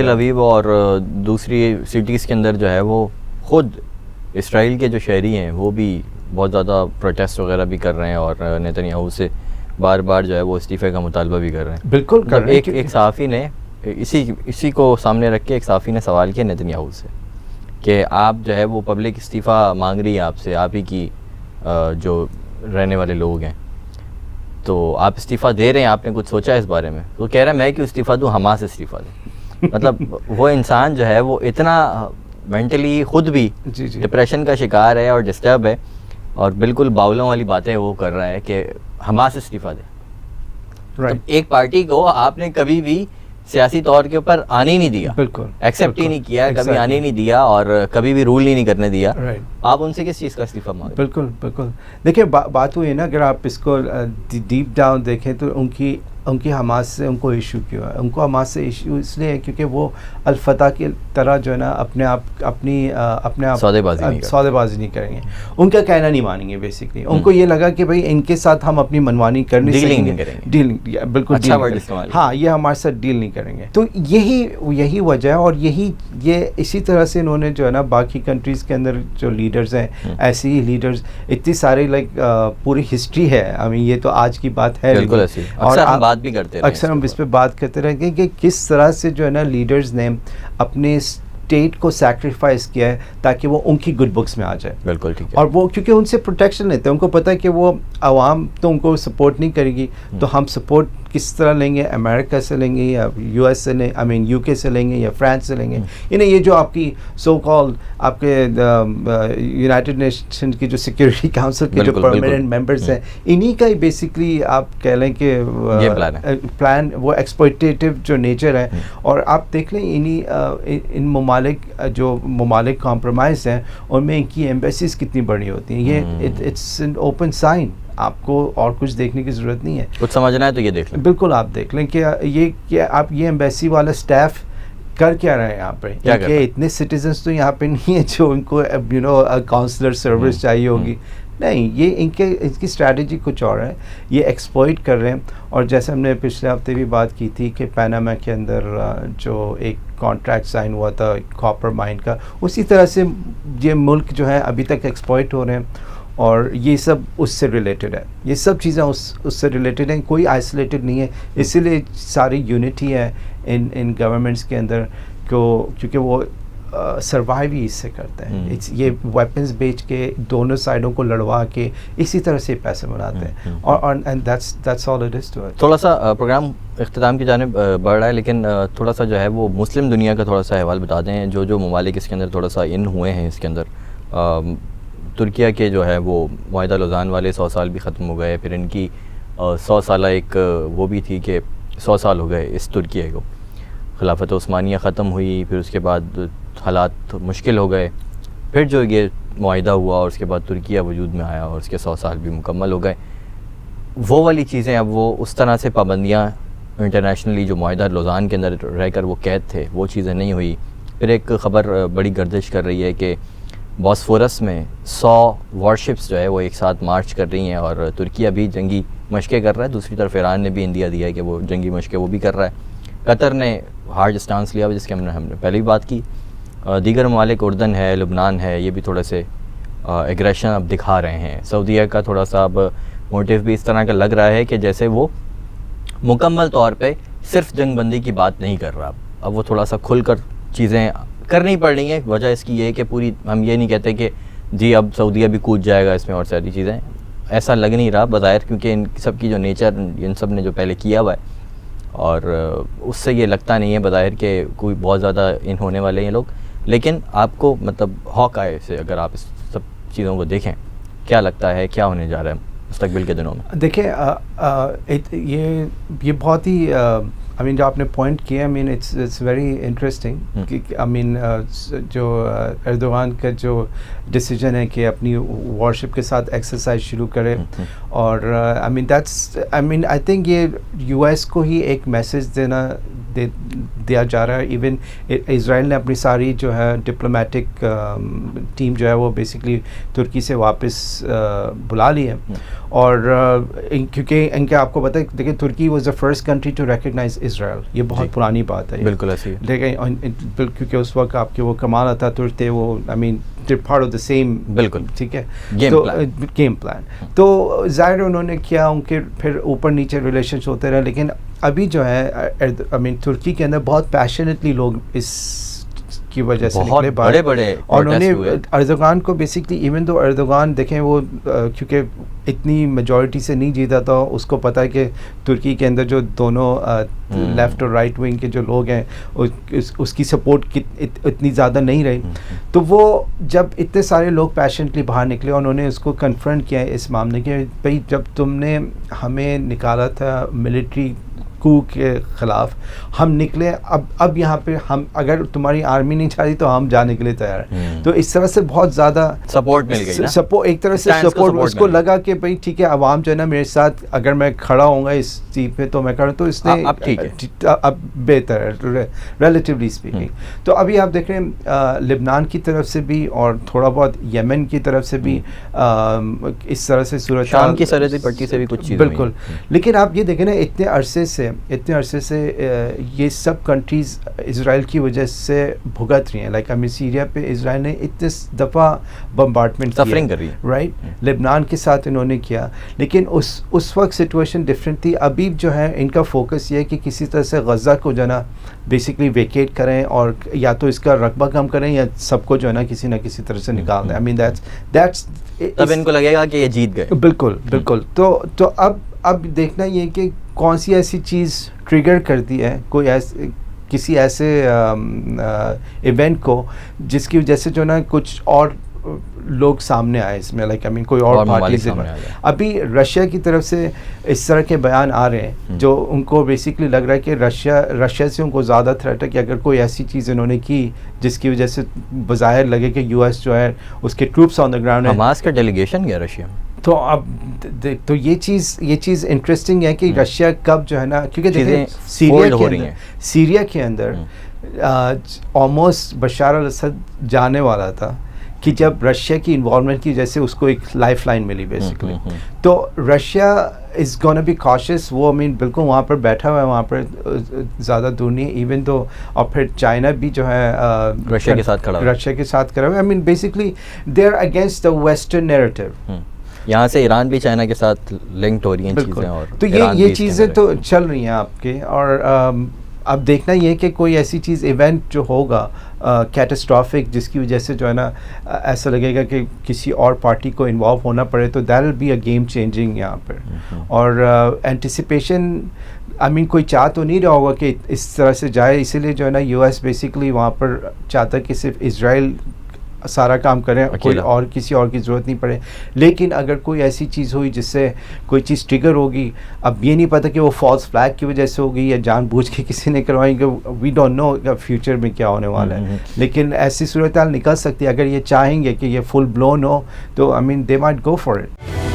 تل ابیب اور دوسری سٹیز کے اندر جو ہے وہ خود اسرائیل کے جو شہری ہیں وہ بھی بہت زیادہ پروٹیسٹ وغیرہ بھی کر رہے ہیں اور نیتن یاہو سے بار بار جو ہے وہ استعفے کا مطالبہ بھی کر رہے ہیں. بالکل کر رہے ہیں. ایک صحافی نے اسی کو سامنے رکھ کے ایک صحافی نے سوال کیا نیتن یاہو سے کہ آپ جو ہے وہ پبلک استعفیٰ مانگ رہی ہے آپ سے, آپ ہی کی جو رہنے والے لوگ ہیں, تو آپ استعفیٰ دے رہے ہیں, آپ نے کچھ سوچا ہے اس بارے میں؟ تو کہہ رہا ہے میں کیوں استعفیٰ دوں, حماس استعفیٰ دیں. مطلب وہ انسان جو ہے وہ اتنا مینٹلی خود بھی ڈپریشن کا شکار ہے اور ڈسٹرب ہے, اور بالکل باولوں والی باتیں وہ کر رہا ہے کہ حماس استعفیٰ دے. ایک پارٹی کو آپ نے کبھی بھی سیاسی طور کے اوپر آنے ہی نہیں دیا, بالکل ایکسیپٹ ہی نہیں کیا, کبھی آنے نہیں دیا اور کبھی بھی رول ہی نہیں کرنے دیا, آپ ان سے کس چیز کا استعفیٰ مانگیں؟ بالکل بالکل. دیکھیں بات ہوئی ہے نا, اگر آپ اس کو ڈیپ ڈاؤن دیکھیں تو ان کی حماس سے ان کو ایشو کیوں ہے؟ ان کو حماس سے ایشو اس لیے ہے کیونکہ وہ الفتح کی طرح جو ہے نا اپنے آپ سودے بازی نہیں کریں گے, ان کا کہنا نہیں مانیں گے. بیسکلی ان کو یہ لگا کہ بھائی ان کے ساتھ ہم اپنی منمانی کرنے ڈیلنگ, بالکل ہاں, یہ ہمارے ساتھ ڈیل نہیں کریں گے. تو یہی وجہ ہے, اور یہ اسی طرح سے انہوں نے جو ہے نا باقی کنٹریز کے اندر جو لیڈرز ہیں, ایسے ہی لیڈرز اتنی سارے لائک پوری ہسٹری ہے. یہ تو آج کی بات ہے, اور اکثر ہم اس پہ بات کرتے رہیں گے کہ کس طرح سے جو ہے نا لیڈرز نے اپنے اسٹیٹ کو سیکریفائس کیا ہے تاکہ وہ ان کی گڈ بکس میں آ جائے. بالکل ٹھیک ہے. اور وہ کیونکہ ان سے پروٹیکشن لیتے ہیں, ان کو پتہ ہے کہ وہ عوام تو ان کو سپورٹ نہیں کرے گی, تو ہم سپورٹ کس طرح لیں گے؟ امریکہ سے لیں گے یا یو ایس سے لیں, یو کے سے لیں گے یا فرانس سے لیں گے. یعنی یہ جو آپ کی سو کال آپ کے یونائٹڈ نیشن کی جو سیکورٹی کاؤنسل کے جو پرماننٹ ممبرس ہیں, انہی کا ہی بیسکلی آپ کہہ لیں کہ پلان, وہ ایکسپلوٹیٹیو جو نیچر ہے. اور آپ دیکھ لیں ان ممالک کمپرومائز ہیں, ان میں ان کی ایمبیسیز کتنی بڑی ہوتی ہیں. یہ اٹس این اوپن سائن, آپ کو اور کچھ دیکھنے کی ضرورت نہیں ہے. کچھ سمجھنا ہے تو یہ دیکھ لیں. بالکل آپ دیکھ لیں کہ آپ یہ ایمبیسی والا اسٹاف کر کیا رہے ہیں یہاں پہ, کہ اتنے سٹیزنس تو یہاں پہ نہیں ہیں جو ان کو کاؤنسلر سروس چاہیے ہوگی. نہیں, یہ ان کی اسٹریٹجی کچھ اور ہے, یہ ایکسپلائٹ کر رہے ہیں. اور جیسے ہم نے پچھلے ہفتے بھی بات کی تھی کہ پیناما کے اندر جو ایک کانٹریکٹ سائن ہوا تھا کاپر مائن کا, اسی طرح سے یہ ملک جو ہے ابھی تک ایکسپلائٹ ہو رہے ہیں, اور یہ سب اس سے ریلیٹڈ ہے. یہ سب چیزیں اس سے ریلیٹڈ ہیں, کوئی آئسولیٹڈ نہیں ہے. اسی لیے ساری یونٹی ہے ان گورنمنٹس کے اندر, کیونکہ وہ سروائیو ہی اس سے کرتے ہیں. یہ ویپنز بیچ کے دونوں سائڈوں کو لڑوا کے اسی طرح سے پیسے بناتے ہیں. اور that's all it is to it. تھوڑا سا پروگرام اختتام کی جانب بڑھ رہا ہے, لیکن تھوڑا سا جو ہے وہ مسلم دنیا کا تھوڑا سا احوال بتا دیں. جو ممالک اس کے اندر تھوڑا سا ان ہوئے ہیں اس کے اندر, ترکیہ کے جو ہے وہ معاہدہ لوزان والے 100 سال بھی ختم ہو گئے. پھر ان کی 100 سالہ ایک وہ بھی تھی کہ 100 سال ہو گئے اس ترکیہ کو, خلافت عثمانیہ ختم ہوئی, پھر اس کے بعد حالات مشکل ہو گئے, پھر جو یہ معاہدہ ہوا اور اس کے بعد ترکیہ وجود میں آیا اور اس کے 100 سال بھی مکمل ہو گئے. وہ والی چیزیں اب وہ اس طرح سے پابندیاں انٹرنیشنلی جو معاہدہ لوزان کے اندر رہ کر وہ قید تھے, وہ چیزیں نہیں ہوئی. پھر ایک خبر بڑی گردش کر رہی ہے کہ بوسفورس میں 100 وارشپس جو ہے وہ ایک ساتھ مارچ کر رہی ہیں, اور ترکیہ بھی جنگی مشقیں کر رہا ہے. دوسری طرف ایران نے بھی اندیا دیا ہے کہ وہ جنگی مشقیں وہ بھی کر رہا ہے. قطر نے ہارڈ اسٹانس لیا جس کے ہم نے پہلے بھی بات کی. دیگر ممالک اردن ہے, لبنان ہے, یہ بھی تھوڑے سے ایگریشن اب دکھا رہے ہیں. سعودیہ کا تھوڑا سا اب موٹیو بھی اس طرح کا لگ رہا ہے کہ جیسے وہ مکمل طور پہ صرف جنگ بندی کی بات نہیں کر رہا, اب وہ تھوڑا سا کھل کر چیزیں کرنی پڑ رہی ہیں. وجہ اس کی یہ ہے کہ پوری ہم یہ نہیں کہتے کہ جی اب سعودیہ بھی کود جائے گا اس میں اور ساری چیزیں, ایسا لگ نہیں رہا بظاہر, کیونکہ ان سب کی جو نیچر ان سب نے جو پہلے کیا ہوا ہے, اور اس سے یہ لگتا نہیں ہے بظاہر کہ کوئی بہت زیادہ ان ہونے والے ہیں لوگ. لیکن آپ کو مطلب ہاک آئے سے اگر آپ اس سب چیزوں کو دیکھیں, کیا لگتا ہے کیا ہونے جا رہا ہے مستقبل کے دنوں میں؟ دیکھیں یہ بہت ہی جو آپ نے پوائنٹ کیا, اٹس ویری انٹرسٹنگ. جو ایردوغان کا جو ڈیسیجن ہے کہ اپنی وارشپ کے ساتھ ایکسرسائز شروع کرے, اور آئی تھنک یہ یو ایس کو ہی ایک میسج دیا جا رہا ہے. ایون اسرائیل نے اپنی ساری جو ہے ڈپلومیٹک ٹیم جو ہے وہ بیسکلی ترکی سے واپس بلا لی ہے. اور کیونکہ ان کے آپ کو پتہ ہے, دیکھیں Turkey was the first country to recognize Israel. یہ بہت پرانی بات ہے. بالکل ایسی ہے. لیکن کیونکہ اس وقت آپ کے وہ کمال اتاتürk تھے, وہ آئی main part of the same. بالکل ٹھیک ہے, گیم پلان. تو ظاہر انہوں نے کیا, ان کے پھر اوپر نیچے ریلیشنس ہوتے رہے, لیکن ابھی جو ہے آئی مین ترکی کے اندر بہت پیشنیٹلی لوگ اس کی وجہ سے نکلے باہر, بڑے اور انہوں نے اردوغان کو بیسکلی, ایون دو اردوغان دیکھیں وہ کیونکہ اتنی میجورٹی سے نہیں جیتا تھا, اس کو پتہ ہے کہ ترکی کے اندر جو دونوں لیفٹ اور رائٹ ونگ کے جو لوگ ہیں اس کی سپورٹ اتنی زیادہ نہیں رہی. تو وہ جب اتنے سارے لوگ پیشنٹلی باہر نکلے, انہوں نے اس کو کنفرنٹ کیا اس معاملے کے, بھائی جب تم نے ہمیں نکالا تھا ملٹری کو کے خلاف, ہم نکلے, اب یہاں پہ ہم اگر تمہاری آرمی نہیں چاہتی تو ہم جانے کے لیے تیار ہیں. تو اس طرح سے بہت زیادہ سپورٹ مل گئی, ایک طرح سے سپورٹ. اس کو لگا کہ بھائی ٹھیک ہے, عوام جو ہے نا میرے ساتھ, اگر میں کھڑا ہوں گا اس چیز پہ تو میں کھڑا, تو اس نے اب ٹھیک ہے, اب بہتر ہے ریلیٹیولی اسپیکنگ. تو ابھی آپ دیکھ رہے ہیں لبنان کی طرف سے بھی اور تھوڑا بہت یمن کی طرف سے بھی اس طرح سے صورت, شام کی سرحدی پٹی سے بھی کچھ چیزیں. بالکل. لیکن آپ یہ دیکھیں نا, اتنے عرصے سے یہ سب کنٹریز اسرائیل کی وجہ سے بھگت رہی ہیں. لائک ہمیں سیریا پہ اسرائیل نے اتنے دفعہ بمبارڈمنٹ سفرنگ کر رہی ہے, رائٹ, لبنان کے ساتھ انہوں نے کیا, لیکن اس وقت سچویشن ڈفرینٹ تھی. ابھی جو ہے ان کا فوکس یہ ہے کہ کسی طرح سے غزہ کو جو ہے نا بیسکلی ویکیٹ کریں, اور یا تو اس کا رقبہ کم کریں یا سب کو جو ہے نا کسی نہ کسی طرح سے نکال دیں. آئی مین دیٹس تب ان کو لگے گا کہ یہ جیت گئے. بالکل. تو اب دیکھنا یہ کہ کون سی ایسی چیز ٹریگر کرتی ہے کوئی کسی ایسے ایونٹ کو جس کی وجہ سے جو نا کچھ اور لوگ سامنے آئے اس میں, لائک آئی مین کوئی اور پارٹی سے. ابھی رشیا کی طرف سے اس طرح کے بیان آ رہے ہیں جو ان کو بیسکلی لگ رہا ہے کہ رشیا سے ان کو زیادہ تھریٹ ہے, کہ اگر کوئی ایسی چیز انہوں نے کی جس کی وجہ سے بظاہر لگے کہ یو ایس جو ہے اس کے ٹروپس آن دا گراؤنڈ ہے. حماس کا ڈیلیگیشن گیا رشیا میں. تو اب تو یہ چیز انٹرسٹنگ ہے کہ رشیا کب جو ہے نا, کیونکہ سیریا کے اندر آلموسٹ بشار الاسد جانے والا تھا کہ جب رشیا کی انوالومنٹ کی وجہ سے اس کو ایک لائف لائن ملی بیسکلی. تو Russia is gonna be cautious. وہ بالکل وہاں پر بیٹھا ہوا ہے, وہاں پر زیادہ دور نہیں, ایون تو. اور پھر چائنا بھی جو ہے رشیا کے ساتھ کھڑا ہوا ہے. Basically they are against the western narrative. یہاں سے ایران بھی چائنا کے ساتھ لنکڈ ہو رہی ہیں چیزیں, اور تو یہ چیزیں تو چل رہی ہیں آپ کے. اور اب دیکھنا یہ کہ کوئی ایسی چیز ایونٹ جو ہوگا کیٹاسٹرافک جس کی وجہ سے جو ہے نا ایسا لگے گا کہ کسی اور پارٹی کو انوالو ہونا پڑے, تو that will be a game changing یہاں پر. اور اینٹیسپیشن آئی مین کوئی چاہ تو نہیں رہا ہوگا کہ اس طرح سے جائے, اسی لیے جو ہے نا یو ایس بیسکلی وہاں پر چاہتا ہے کہ صرف اسرائیل سارا کام کریں, کوئی اور کسی اور کی ضرورت نہیں پڑے. لیکن اگر کوئی ایسی چیز ہوئی جس سے کوئی چیز ٹریگر ہوگی, اب یہ نہیں پتہ کہ وہ فالس فلیگ کی وجہ سے ہوگی یا جان بوجھ کے کسی نے کروائی, کہ وی ڈونٹ نو فیوچر میں کیا ہونے والا ہے. لیکن ایسی صورتحال نکل سکتی ہے اگر یہ چاہیں گے کہ یہ فل بلون ہو, تو I mean they might go for it.